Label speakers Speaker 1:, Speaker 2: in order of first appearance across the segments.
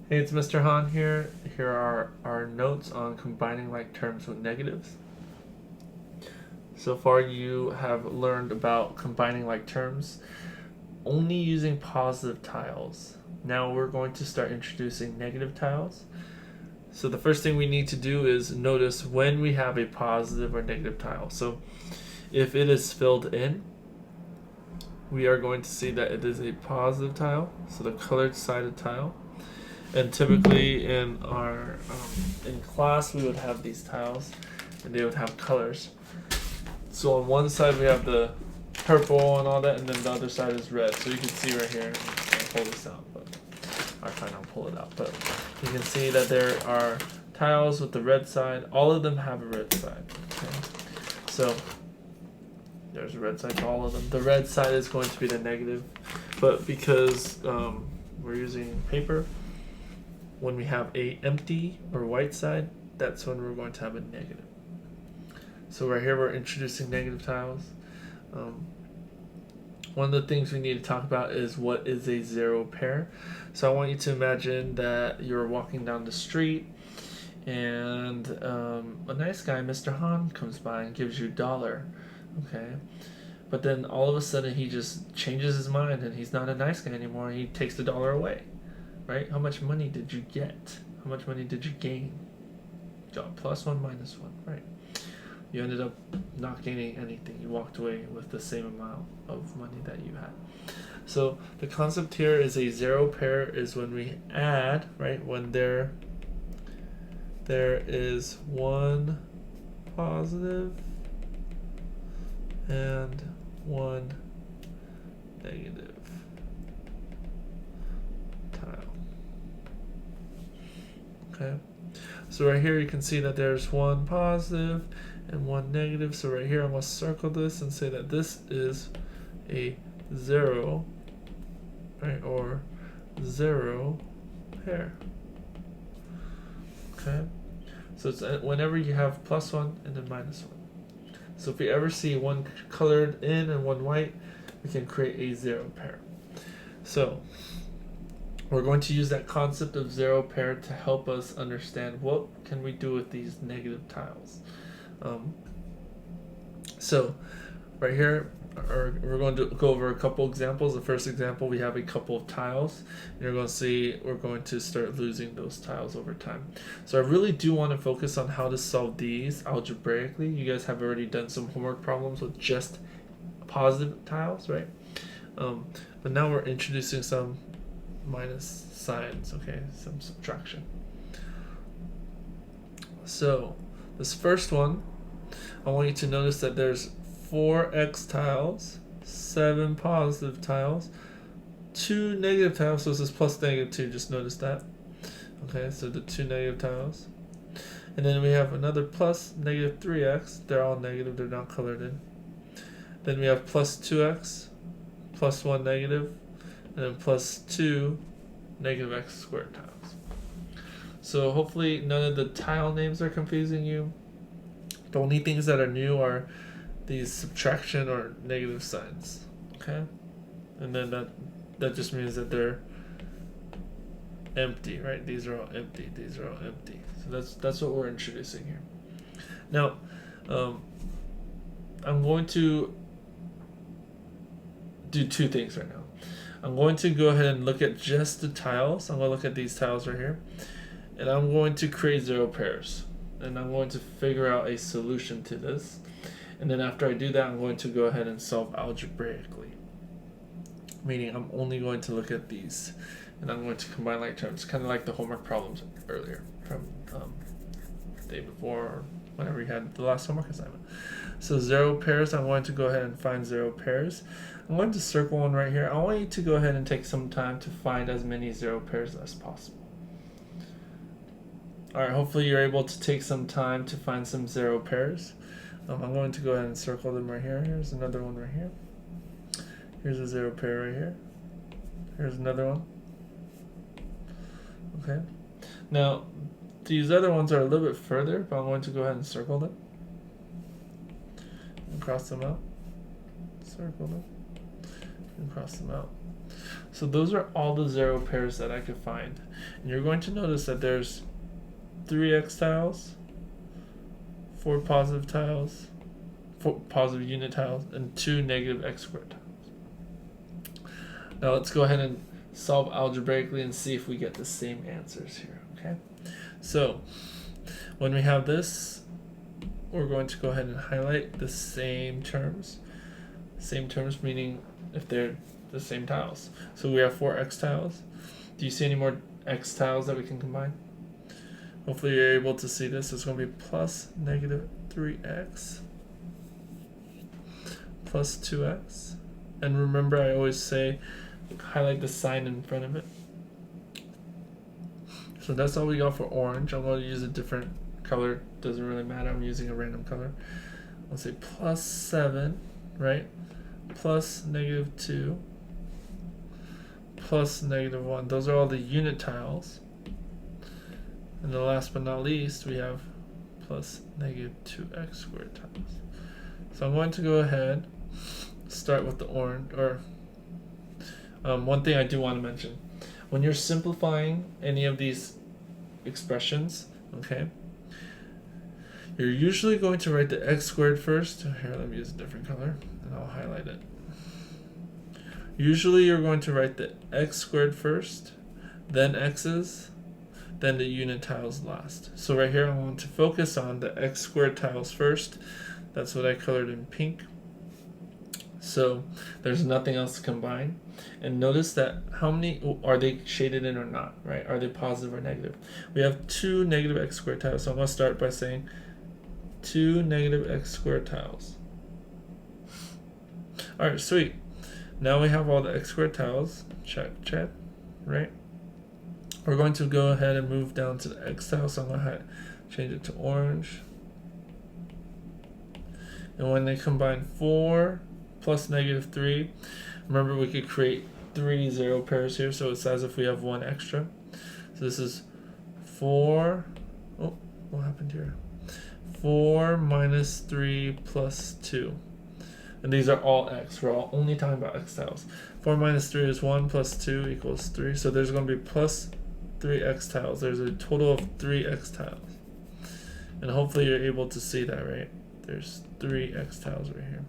Speaker 1: Hey, it's Mr. Han here. Here are our notes on combining like terms with negatives. So far, you have learned about combining like terms only using positive tiles. Now we're going to start introducing negative tiles. So the first thing we need to do is notice when we have a positive or negative tile. So if it is filled in, we are going to see that it is a positive tile, so the colored sided tile. And typically in our in class we would have these tiles and they would have colors. So on one side we have the purple and all that, and then the other side is red. So you can see right here, I'm just gonna pull this out, but I try not to pull it out, but you can see that there are tiles with the red side. All of them have a red side. Okay? So there's a red side to all of them. The red side is going to be the negative, but because we're using paper, when we have a empty or white side, that's when we're going to have a negative. So right here we're introducing negative tiles. One of the things we need to talk about is what is a zero pair. So I want you to imagine that you're walking down the street and a nice guy, Mr. Han, comes by and gives you $1. Okay, but then all of a sudden he just changes his mind and he's not a nice guy anymore. He takes the $1 away. Right? How much money did you get? How much money did you gain? Got +1, -1, right? You ended up not gaining anything. You walked away with the same amount of money that you had. So the concept here is a zero pair is when we add, right? When there is one positive and one negative tile. Okay, so right here you can see that there's one positive and one negative. So right here I'm going to circle this and say that this is a zero, right, or zero pair. Okay, so it's whenever you have +1 and then -1. So if we ever see one colored in and one white, we can create a zero pair. So we're going to use that concept of zero pair to help us understand what can we do with these negative tiles. So right here, we're going to go over a couple examples. The first example, we have a couple of tiles, and you're going to see we're going to start losing those tiles over time. So I really do want to focus on how to solve these algebraically. You guys have already done some homework problems with just positive tiles, right? But now we're introducing some minus signs, okay, some subtraction. So this first one, I want you to notice that there's 4x tiles, 7 positive tiles, 2 negative tiles. So this is plus -2, just notice that. Okay, so the 2 negative tiles. And then we have another plus -3x. They're all negative, they're not colored in. Then we have plus 2x, plus 1 negative, and then plus 2 negative x squared tiles. So hopefully none of the tile names are confusing you. The only things that are new are these subtraction or negative signs. Okay? And then that just means that they're empty, right? These are all empty. These are all empty. So that's what we're introducing here. Now, I'm going to do two things right now. I'm going to go ahead and look at just the tiles. I'm going to look at these tiles right here. And I'm going to create zero pairs. And I'm going to figure out a solution to this. And then after I do that, I'm going to go ahead and solve algebraically. Meaning I'm only going to look at these. And I'm going to combine like terms. Kind of like the homework problems earlier from the day before or whenever you had the last homework assignment. So zero pairs, I'm going to go ahead and find zero pairs. I'm going to circle one right here. I want you to go ahead and take some time to find as many zero pairs as possible. Alright, hopefully you're able to take some time to find some zero pairs. I'm going to go ahead and circle them right here. Here's another one right here. Here's a zero pair right here. Here's another one. Okay. Now, these other ones are a little bit further, but I'm going to go ahead and circle them. And cross them out. Circle them. And cross them out. So those are all the 0 pairs that I could find. And you're going to notice that there's 3 x tiles, 4 positive tiles, 4 positive unit tiles, and 2 negative x squared tiles. Now let's go ahead and solve algebraically and see if we get the same answers here, okay? So when we have this, we're going to go ahead and highlight the same terms. Same terms meaning if they're the same tiles. So we have 4 x tiles. Do you see any more x tiles that we can combine? Hopefully you're able to see this. It's going to be plus negative 3x plus 2x. And remember, I always say highlight the sign in front of it. So that's all we got for orange. I'm going to use a different color. Doesn't really matter. I'm using a random color. I'll say plus 7, right? Plus negative 2 plus negative 1. Those are all the unit tiles. And the last but not least, we have plus negative 2x squared tiles. So I'm going to go ahead, start with the orange, or one thing I do want to mention. When you're simplifying any of these expressions, okay, you're usually going to write the x squared first. Here, let me use a different color, and I'll highlight it. Usually you're going to write the x squared first, then x's, then the unit tiles last. So right here I want to focus on the x squared tiles first. That's what I colored in pink. So there's nothing else to combine. And notice that how many are they shaded in or not, right? Are they positive or negative? We have 2 negative x squared tiles. So I'm going to start by saying 2 negative x squared tiles. All right, sweet. Now we have all the x squared tiles. Check, check, right? We're going to go ahead and move down to the x tile. So I'm going to change it to orange. And when they combine 4 plus negative 3, remember we could create 3 0 pairs here, so it's as if we have 1 extra. So this is 4, oh, what happened here? 4 minus 3 plus 2. And these are all x. We're only talking about x tiles. 4 minus 3 is 1 plus 2 equals 3. So there's going to be plus 3 x tiles. There's a total of 3 x tiles. And hopefully you're able to see that, right? There's 3 x tiles right here.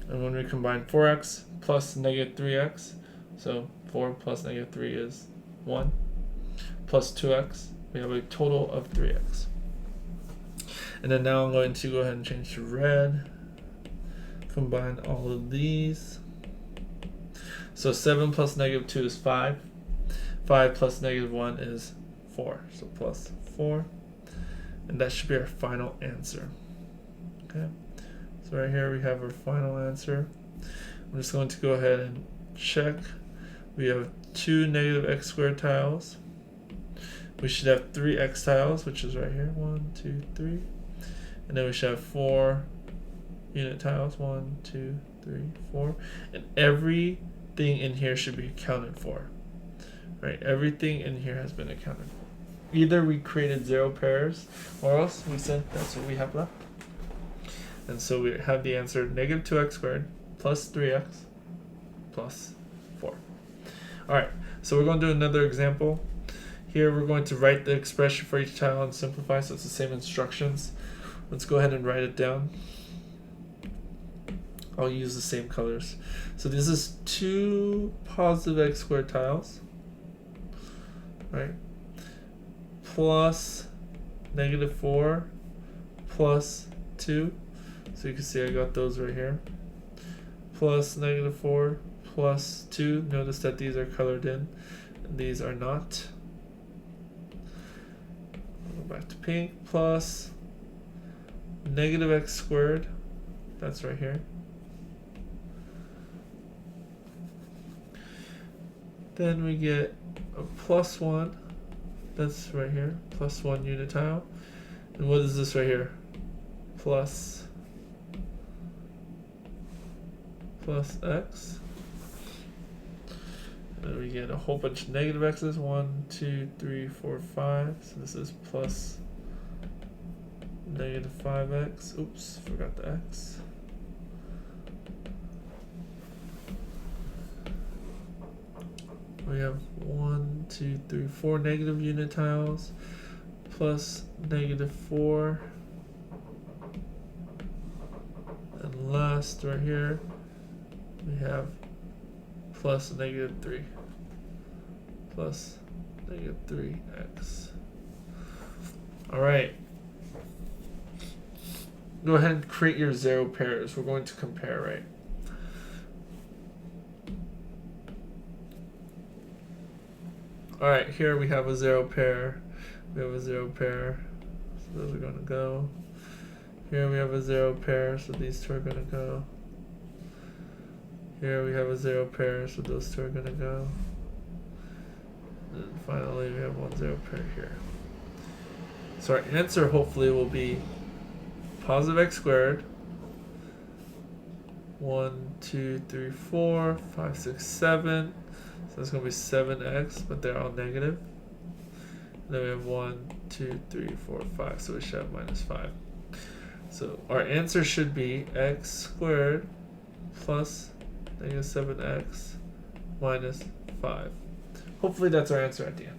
Speaker 1: And when we combine 4x plus negative 3x, so 4 plus negative 3 is 1, plus 2x, we have a total of 3x. And then now I'm going to go ahead and change to red, combine all of these. So 7 plus negative 2 is 5. 5 plus negative 1 is 4, so plus 4. And that should be our final answer. Okay, so right here we have our final answer. I'm just going to go ahead and check. We have 2 negative x squared tiles. We should have 3 x tiles, which is right here. 1, 2, 3. And then we should have 4 unit tiles. 1, 2, 3, 4. And everything in here should be accounted for. Right? Everything in here has been accounted for. Either we created 0 pairs, or else we said that's what we have left. And so we have the answer negative 2x squared plus 3x plus 4. Alright, so we're going to do another example. Here we're going to write the expression for each tile and simplify, so it's the same instructions. Let's go ahead and write it down. I'll use the same colors. So this is 2 positive x squared tiles, right? Plus negative 4 plus 2. So you can see I got those right here. Plus negative 4 plus 2. Notice that these are colored in and these are not. I'll go back to pink. Plus negative x squared. That's right here. Then we get a plus 1. That's right here. Plus 1 unit tile. And what is this right here? Plus x. And then we get a whole bunch of negative x's. 1, 2, 3, 4, 5. So this is plus negative 5x. Oops, forgot the x. we have 1, 2, 3, 4 negative unit tiles plus -4. And last right here, we have plus -3 plus -3x. All right. Go ahead and create your 0 pairs. We're going to compare, right? All right, here we have a 0 pair. We have a 0 pair. So those are going to go. Here we have a 0 pair, so these two are going to go. Here we have a 0 pair, so those two are going to go. And finally, we have 1 0 pair here. So our answer hopefully will be positive x squared. 1, 2, 3, 4, 5, 6, 7. So that's going to be 7x, but they're all negative. And then we have 1, 2, 3, 4, 5. So we should have -5. So our answer should be x squared plus -7x minus 5. Hopefully that's our answer at the end.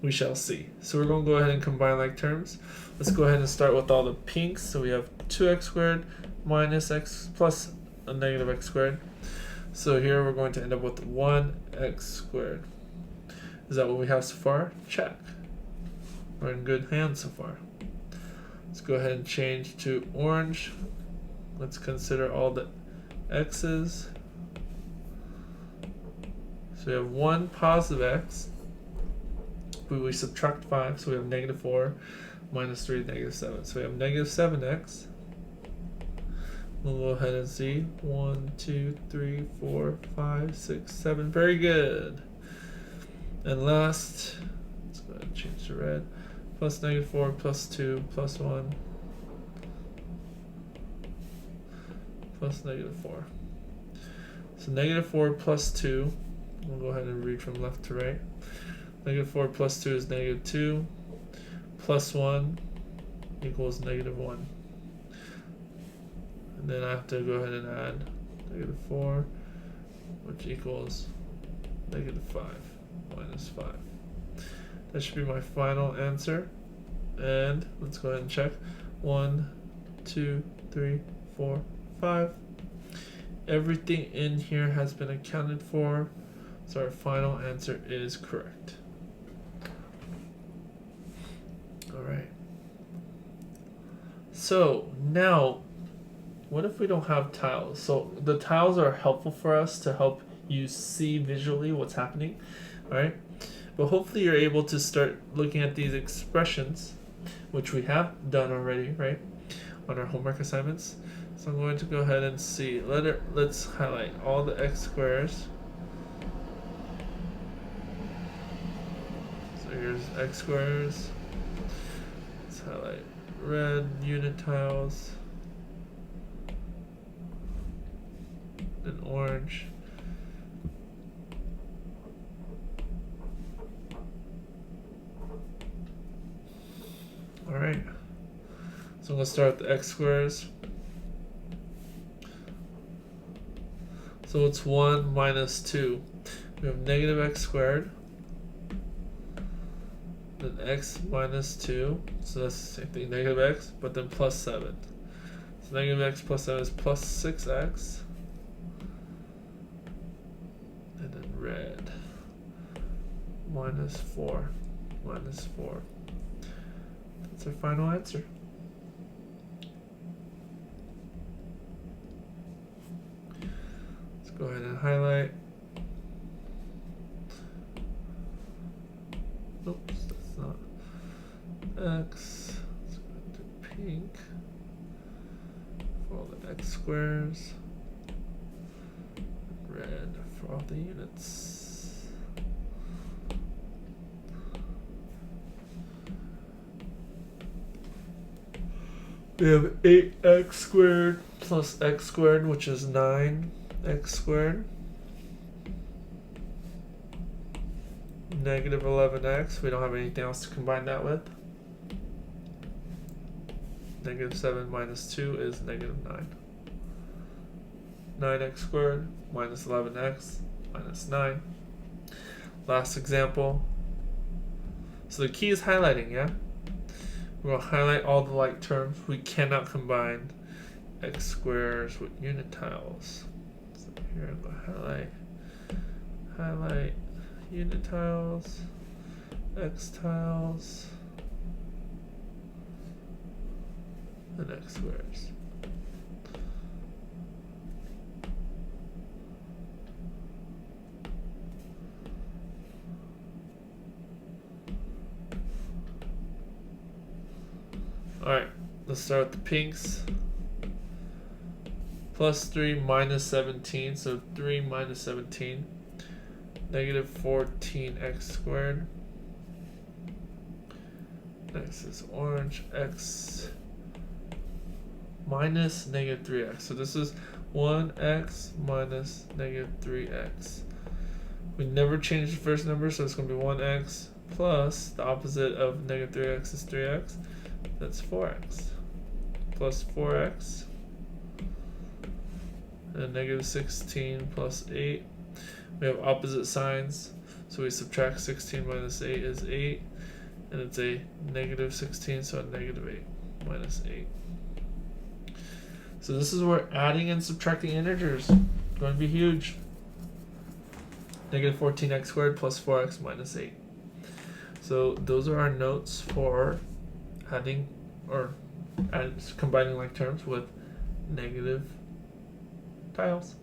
Speaker 1: We shall see. So we're going to go ahead and combine like terms. Let's go ahead and start with all the pinks. So we have 2x squared minus x plus a -x squared. So here we're going to end up with 1x squared. Is that what we have so far? Check. We're in good hands so far. Let's go ahead and change to orange. Let's consider all the x's. So we have 1 positive x. We subtract 5, so we have -4 minus 3 is -7. So we have -7x. We'll go ahead and see 1, 2, 3, 4, 5, 6, 7. Very good. And last, let's go ahead and change to red. Plus -4 plus 2 plus 1 plus -4. So -4 plus 2. We'll go ahead and read from left to right. -4 plus 2 is -2. Plus 1 equals -1. And then I have to go ahead and add -4, which equals -5 minus 5. That should be my final answer. And let's go ahead and check. 1, 2, 3, 4, 5. Everything in here has been accounted for. So our final answer is correct. Alright. So now, what if we don't have tiles? So the tiles are helpful for us to help you see visually what's happening. Alright. But hopefully you're able to start looking at these expressions, which we have done already, right? On our homework assignments. So I'm going to go ahead and see. Let's highlight all the x squares. So here's x squares. Let's highlight red unit tiles. Then orange. Alright. So I'm going to start with the x squares. So it's 1 minus 2. We have -x squared. Then x minus 2. So that's the same thing, -x, but then plus 7. So -x plus 7 is plus 6x. And then red. Minus 4. Minus 4. That's our final answer. Let's go ahead and highlight. Oops, that's not x. Let's go to pink for all the x squares. Red for all the units. We have 8x squared plus x squared, which is 9x squared. -11x. We don't have anything else to combine that with. -7 minus 2 is -9. 9x squared minus 11x minus 9. Last example. So the key is highlighting, yeah? We're going to highlight all the like terms. We cannot combine x squares with unit tiles. So here I'm going to highlight unit tiles, x tiles, and x squares. Alright, let's start with the pinks. Plus 3 minus 17, so 3 minus 17. Negative 14x squared. Next is orange, x minus negative 3x. So this is 1x minus negative 3x. We never change the first number, so it's going to be 1x plus the opposite of negative 3x is 3x. That's 4x. Plus 4x. And negative 16 plus 8. We have opposite signs, so we subtract 16 minus 8 is 8. And it's a negative 16, so a negative 8 minus 8. So this is where adding and subtracting integers is going to be huge. Negative 14x squared plus 4x minus 8. So those are our notes for adding or combining like terms with negative tiles.